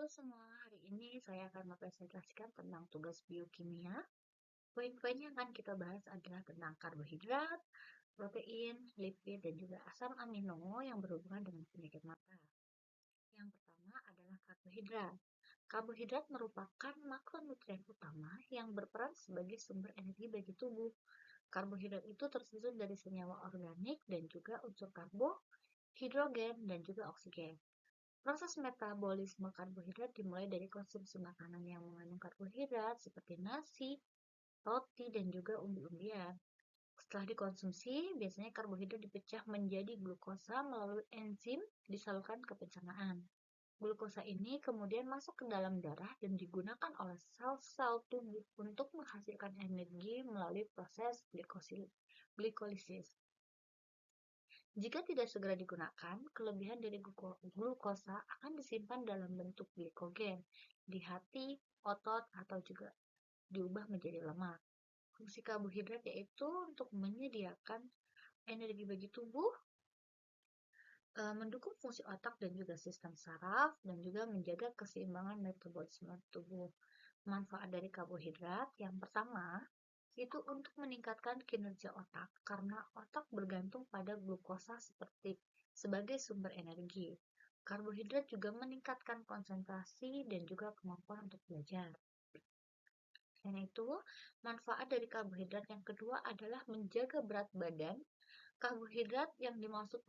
Halo semua, hari ini saya akan mempresentasikan tentang tugas biokimia. Poin-poin yang akan kita bahas adalah tentang karbohidrat, protein, lipid, dan juga asam amino yang berhubungan dengan penyakit mata. Yang pertama adalah karbohidrat. Karbohidrat merupakan makronutrien utama yang berperan sebagai sumber energi bagi tubuh. Karbohidrat itu tersusun dari senyawa organik dan juga unsur karbo, hidrogen, dan juga oksigen. Proses metabolisme karbohidrat dimulai dari konsumsi makanan yang mengandung karbohidrat seperti nasi, roti, dan juga umbi-umbian. Setelah dikonsumsi, biasanya karbohidrat dipecah menjadi glukosa melalui enzim disalurkan ke pencernaan. Glukosa ini kemudian masuk ke dalam darah dan digunakan oleh sel-sel tubuh untuk menghasilkan energi melalui proses glikolisis. Jika tidak segera digunakan, kelebihan dari glukosa akan disimpan dalam bentuk glikogen di hati, otot, atau juga diubah menjadi lemak. Fungsi karbohidrat yaitu untuk menyediakan energi bagi tubuh, mendukung fungsi otak dan juga sistem saraf, dan juga menjaga keseimbangan metabolisme tubuh. Manfaat dari karbohidrat yang pertama itu untuk meningkatkan kinerja otak karena otak bergantung pada glukosa sebagai sumber energi. Karbohidrat juga meningkatkan konsentrasi dan juga kemampuan untuk belajar. Selain itu, manfaat dari karbohidrat yang kedua adalah menjaga berat badan. Karbohidrat yang dimaksud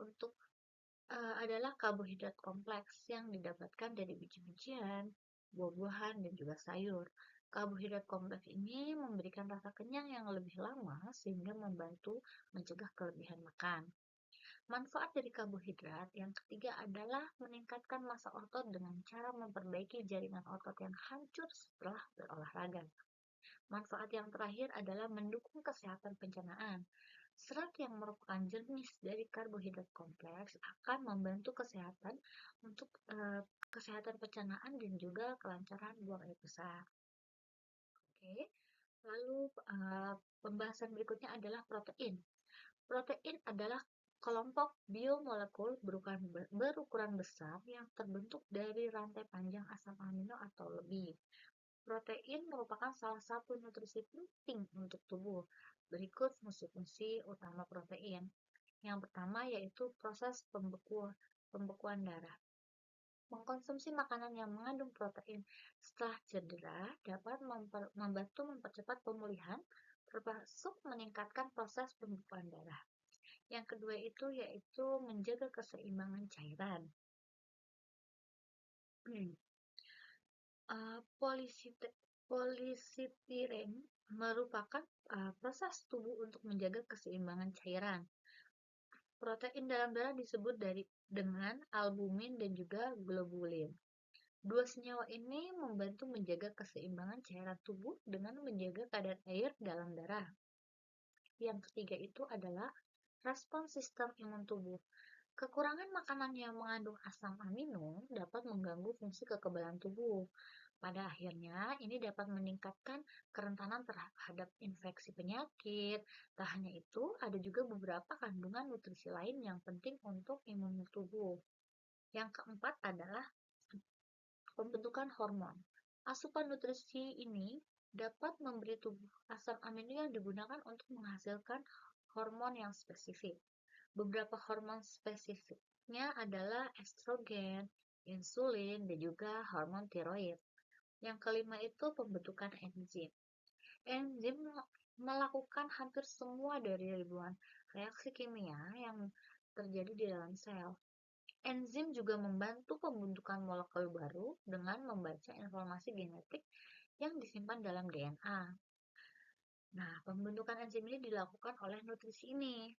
adalah karbohidrat kompleks yang didapatkan dari biji-bijian, buah-buahan, dan juga sayur. Karbohidrat kompleks ini memberikan rasa kenyang yang lebih lama sehingga membantu mencegah kelebihan makan. Manfaat dari karbohidrat yang ketiga adalah meningkatkan massa otot dengan cara memperbaiki jaringan otot yang hancur setelah berolahraga. Manfaat yang terakhir adalah mendukung kesehatan pencernaan. Serat yang merupakan jenis dari karbohidrat kompleks akan membantu kesehatan pencernaan dan juga kelancaran buang air besar. Oke, lalu pembahasan berikutnya adalah protein. Protein adalah kelompok biomolekul berukuran besar yang terbentuk dari rantai panjang asam amino atau lebih. Protein merupakan salah satu nutrisi penting untuk tubuh. Berikut fungsi-fungsi utama protein. Yang pertama yaitu proses pembekuan darah. Mengkonsumsi makanan yang mengandung protein setelah cedera dapat membantu mempercepat pemulihan, termasuk meningkatkan proses pembekuan darah. Yang kedua itu yaitu menjaga keseimbangan cairan. Polisitiren merupakan proses tubuh untuk menjaga keseimbangan cairan. Protein dalam darah disebut dengan albumin dan juga globulin. Dua senyawa ini membantu menjaga keseimbangan cairan tubuh dengan menjaga kadar air dalam darah. Yang ketiga itu adalah respons sistem imun tubuh. Kekurangan makanan yang mengandung asam amino dapat mengganggu fungsi kekebalan tubuh. Pada akhirnya, ini dapat meningkatkan kerentanan terhadap infeksi penyakit. Tak hanya itu, ada juga beberapa kandungan nutrisi lain yang penting untuk imun tubuh. Yang keempat adalah pembentukan hormon. Asupan nutrisi ini dapat memberi tubuh asam amino yang digunakan untuk menghasilkan hormon yang spesifik. Beberapa hormon spesifiknya adalah estrogen, insulin, dan juga hormon tiroid. Yang kelima itu pembentukan enzim. Enzim melakukan hampir semua dari ribuan reaksi kimia yang terjadi di dalam sel. Enzim juga membantu pembentukan molekul baru dengan membaca informasi genetik yang disimpan dalam DNA. Nah, pembentukan enzim ini dilakukan oleh nutrisi ini.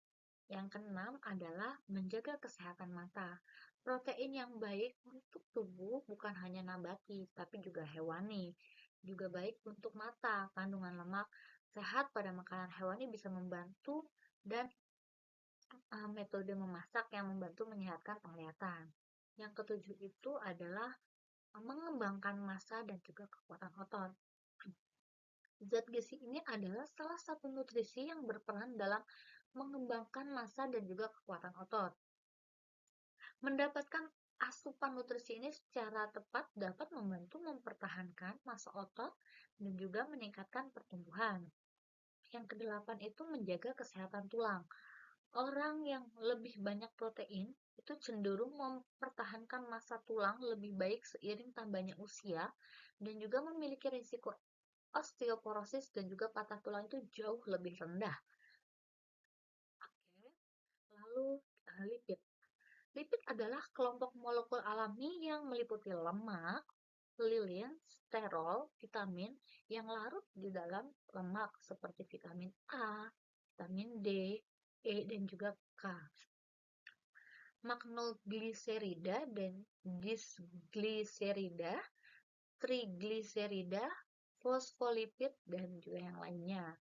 Yang keenam adalah menjaga kesehatan mata. Protein yang baik untuk tubuh bukan hanya nabati, tapi juga hewani. Juga baik untuk mata. Kandungan lemak sehat pada makanan hewani bisa membantu dan metode memasak yang membantu menyehatkan penglihatan. Yang ketujuh itu adalah mengembangkan massa dan juga kekuatan otot. Zat gizi ini adalah salah satu nutrisi yang berperan dalam mengembangkan massa dan juga kekuatan otot. Mendapatkan Asupan nutrisi ini secara tepat dapat membantu mempertahankan massa otot dan juga meningkatkan pertumbuhan. Yang kedelapan itu menjaga kesehatan tulang. Orang yang lebih banyak protein itu cenderung mempertahankan massa tulang lebih baik seiring tambahnya usia dan juga memiliki risiko osteoporosis dan juga patah tulang itu jauh lebih rendah. Oke, lalu lipid. Lipid adalah kelompok molekul alami yang meliputi lemak, lilin, sterol, vitamin yang larut di dalam lemak seperti vitamin A, vitamin D, E, dan juga K. Magnogliserida dan disgliserida, trigliserida, fosfolipid, dan juga yang lainnya.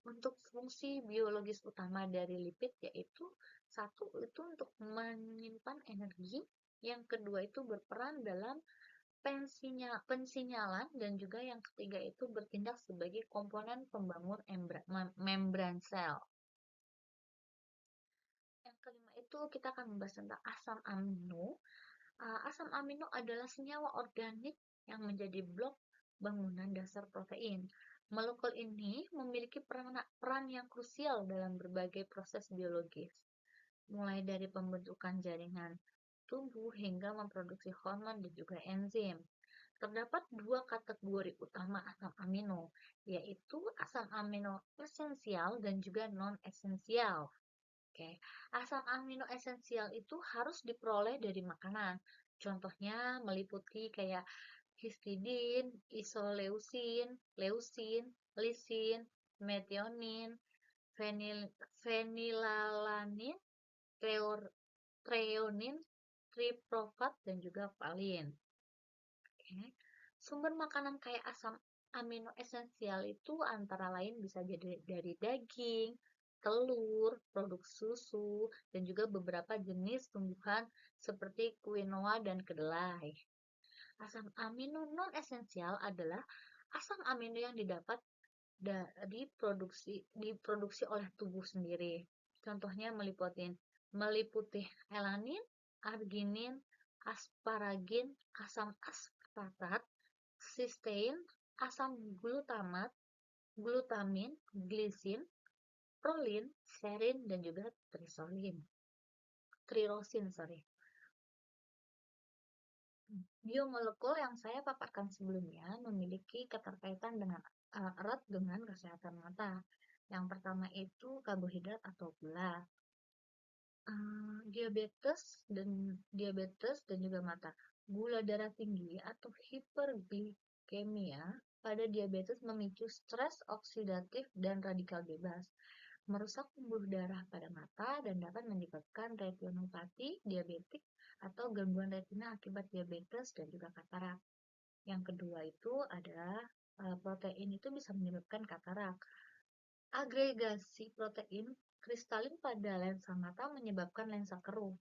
Untuk fungsi biologis utama dari lipid yaitu satu itu untuk menyimpan energi, yang kedua itu berperan dalam pensinyalan, dan juga yang ketiga itu bertindak sebagai komponen pembangun membran sel. Yang kelima itu kita akan membahas tentang asam amino. Asam amino adalah senyawa organik yang menjadi blok bangunan dasar protein. Molekul ini memiliki peran yang krusial dalam berbagai proses biologis, mulai dari pembentukan jaringan tubuh hingga memproduksi hormon dan juga enzim. Terdapat dua kategori utama asam amino, yaitu asam amino esensial dan juga non-esensial. Oke, asam amino esensial itu harus diperoleh dari makanan. Contohnya meliputi kayak histidin, isoleusin, leusin, lisin, metionin, fenilalanin, treonin, triptofat, dan juga valin. Oke. Sumber makanan kaya asam amino esensial itu antara lain bisa jadi dari daging, telur, produk susu, dan juga beberapa jenis tumbuhan seperti quinoa dan kedelai. Asam amino non-esensial adalah asam amino yang didapat dari diproduksi oleh tubuh sendiri. Contohnya meliputi elanin, arginin, asparagin, asam aspartat, sistein, asam glutamin, glisin, prolin, serin, dan juga trirosin. Biomolekul yang saya paparkan sebelumnya memiliki keterkaitan dengan erat dengan kesehatan mata. Yang pertama itu karbohidrat atau gula. Diabetes dan juga mata. Gula darah tinggi atau hiperglikemia pada diabetes memicu stres oksidatif dan radikal bebas, merusak pembuluh darah pada mata, dan dapat menyebabkan retinopati diabetik atau gangguan retina akibat diabetes dan juga katarak. Yang kedua itu adalah protein itu bisa menyebabkan katarak. Agregasi protein kristalin pada lensa mata menyebabkan lensa keruh.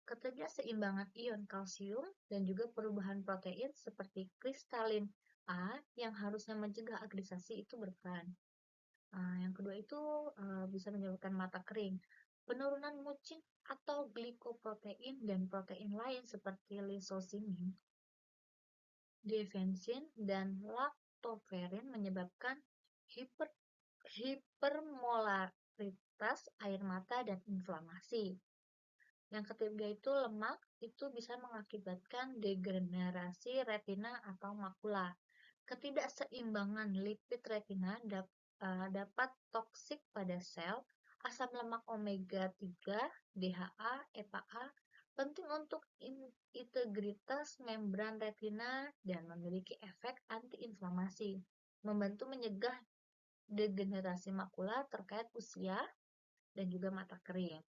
Ketidakseimbangan ion kalsium dan juga perubahan protein seperti kristalin A yang harusnya mencegah agregasi itu berperan. Yang kedua itu bisa menyebabkan mata kering. Penurunan mucin atau glikoprotein dan protein lain seperti lysosinin, defensin, dan laktoferin menyebabkan hipermolaritas air mata dan inflamasi. Yang ketiga itu lemak itu bisa mengakibatkan degenerasi retina atau makula. Ketidakseimbangan lipid retina dapat toksik pada sel. Asam lemak omega 3, DHA, EPA penting untuk integritas membran retina dan memiliki efek antiinflamasi, membantu menyegah degenerasi makula terkait usia dan juga mata kering.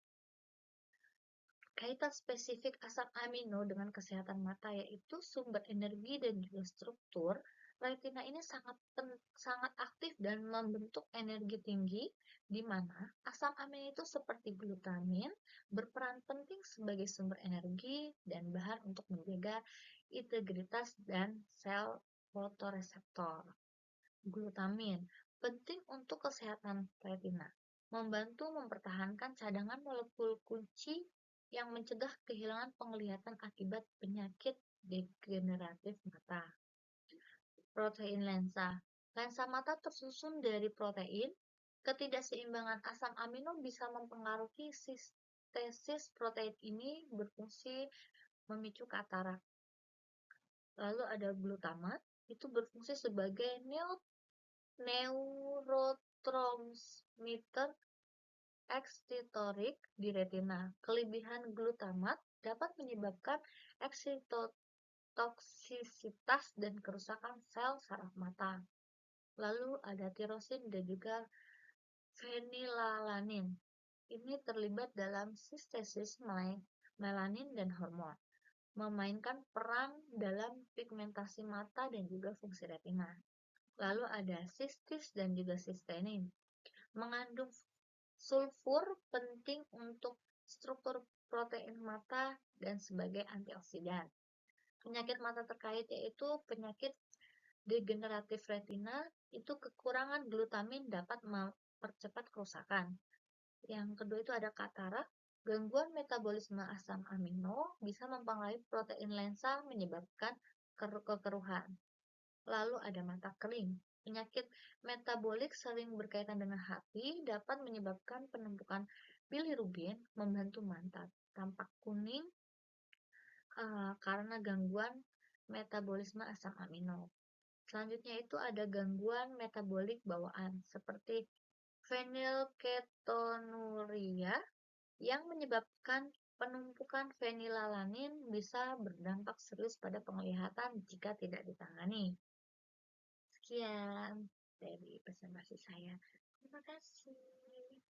Kaitan spesifik asam amino dengan kesehatan mata yaitu sumber energi dan juga struktur. Retina ini sangat aktif dan membentuk energi tinggi, di mana asam amino itu seperti glutamin berperan penting sebagai sumber energi dan bahan untuk menjaga integritas dan sel fotoreseptor. Glutamin penting untuk kesehatan retina, membantu mempertahankan cadangan molekul kunci yang mencegah kehilangan penglihatan akibat penyakit degeneratif mata. Protein lensa. Lensa mata tersusun dari protein. Ketidakseimbangan asam amino bisa mempengaruhi sintesis protein ini berfungsi memicu katarak. Lalu ada glutamat, itu berfungsi sebagai neurotransmitter eksitorik di retina. Kelebihan glutamat dapat menyebabkan eksitotoksisitas dan kerusakan sel saraf mata. Lalu ada tirosin dan juga fenilalanin. Ini terlibat dalam sintesis melanin dan hormon, memainkan peran dalam pigmentasi mata dan juga fungsi retina. Lalu ada sistis dan juga sistein. Mengandung sulfur penting untuk struktur protein mata dan sebagai antioksidan. Penyakit mata terkait yaitu penyakit degeneratif retina, itu kekurangan glutamin dapat mempercepat kerusakan. Yang kedua itu ada katarak. Gangguan metabolisme asam amino bisa mempengaruhi protein lensa menyebabkan kekeruhan. Lalu ada mata kering. Penyakit metabolik sering berkaitan dengan hati dapat menyebabkan penumpukan bilirubin, membantu mata tampak kuning karena gangguan metabolisme asam amino. Selanjutnya itu ada gangguan metabolik bawaan seperti fenilketonuria yang menyebabkan penumpukan fenilalanin bisa berdampak serius pada penglihatan jika tidak ditangani. Sekian dari presentasi saya. Terima kasih.